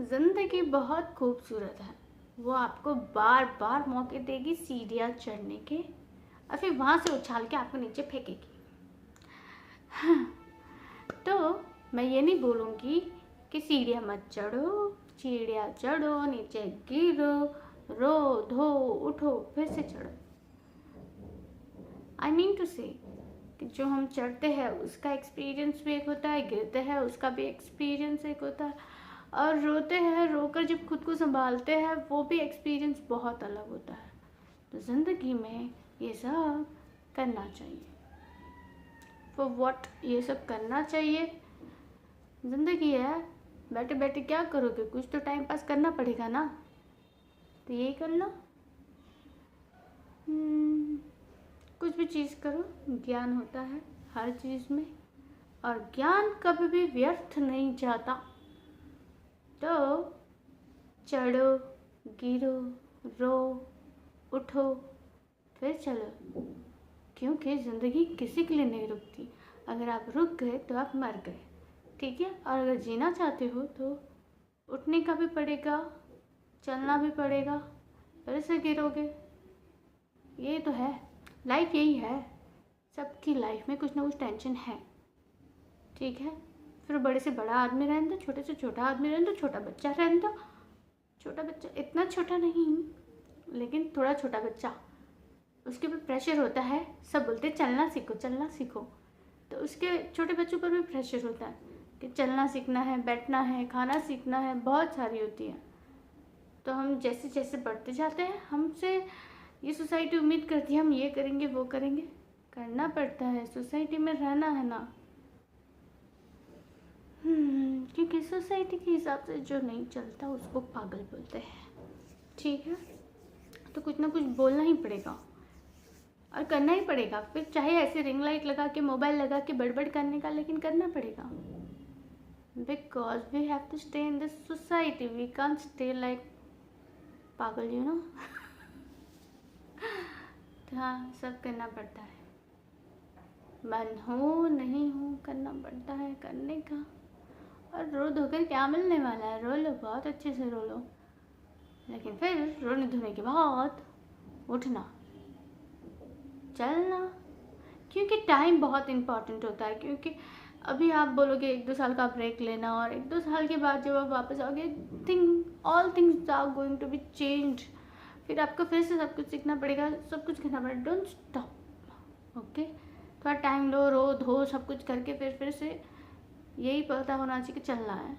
ज़िंदगी बहुत खूबसूरत है। वो आपको बार बार मौके देगी सीढ़ियाँ चढ़ने के और फिर वहाँ से उछाल के आपको नीचे फेंकेगी। हाँ, तो मैं ये नहीं बोलूँगी कि सीढ़ियाँ मत चढ़ो, सीढ़ियाँ चढ़ो, नीचे गिरो, रो धो उठो फिर से चढ़ो। आई मीन टू से कि जो हम चढ़ते हैं उसका एक्सपीरियंस भी एक होता है, गिरते हैं उसका भी एक्सपीरियंस एक होता है, और रोते हैं, रोकर जब खुद को संभालते हैं वो भी एक्सपीरियंस बहुत अलग होता है। तो ज़िंदगी में ये सब करना चाहिए। फॉर व्हाट ये सब करना चाहिए? ज़िंदगी है, बैठे बैठे क्या करोगे, कुछ तो टाइम पास करना पड़ेगा ना, तो यही कर लो। कुछ भी चीज़ करो, ज्ञान होता है हर चीज़ में, और ज्ञान कभी भी व्यर्थ नहीं जाता। तो चढ़ो, गिरो, रो, उठो, फिर चलो, क्योंकि ज़िंदगी किसी के लिए नहीं रुकती। अगर आप रुक गए तो आप मर गए, ठीक है। और अगर जीना चाहते हो तो उठने का भी पड़ेगा, चलना भी पड़ेगा, फिर से गिरोगे। ये तो है, लाइफ यही है। सबकी लाइफ में कुछ ना कुछ टेंशन है, ठीक है। फिर बड़े से बड़ा आदमी रहने दो, छोटे से छोटा आदमी रहने दो, छोटा बच्चा रहने दो। छोटा बच्चा इतना छोटा नहीं, लेकिन थोड़ा छोटा बच्चा, उसके ऊपर प्रेशर होता है। सब बोलते हैं चलना सीखो, चलना सीखो, तो उसके छोटे बच्चों पर भी प्रेशर होता है कि चलना सीखना है, बैठना है, खाना सीखना है, बहुत सारी होती है। तो हम जैसे जैसे बढ़ते जाते हैं, हमसे ये सोसाइटी उम्मीद करती है हम ये करेंगे वो करेंगे। करना पड़ता है, सोसाइटी में रहना है ना। क्योंकि सोसाइटी के हिसाब से जो नहीं चलता उसको पागल बोलते हैं, ठीक है। तो कुछ ना कुछ बोलना ही पड़ेगा और करना ही पड़ेगा। फिर चाहे ऐसे रिंग लाइट लगा के, मोबाइल लगा के बड़बड़ करने का, लेकिन करना पड़ेगा। Because we have to stay in this society, we can't stay like पागल, यू नो। तो हाँ, सब करना पड़ता है, मन हो नहीं हो करना पड़ता है करने का। और रो धोकर क्या मिलने वाला है? रो लो, बहुत अच्छे से रो लो, लेकिन फिर रोने धोने के बाद उठना, चलना। क्योंकि टाइम बहुत इम्पॉर्टेंट होता है। क्योंकि अभी आप बोलोगे 1-2 साल का ब्रेक लेना, और 1-2 साल के बाद जब आप वापस आओगे, all things are going to be change. फिर आपको फिर से सब कुछ सीखना पड़ेगा, सब कुछ करना पड़ेगा। Don't stop, okay. थोड़ा टाइम लो, रो धो सब कुछ करके फिर से यही पता होना चाहिए कि चलना है।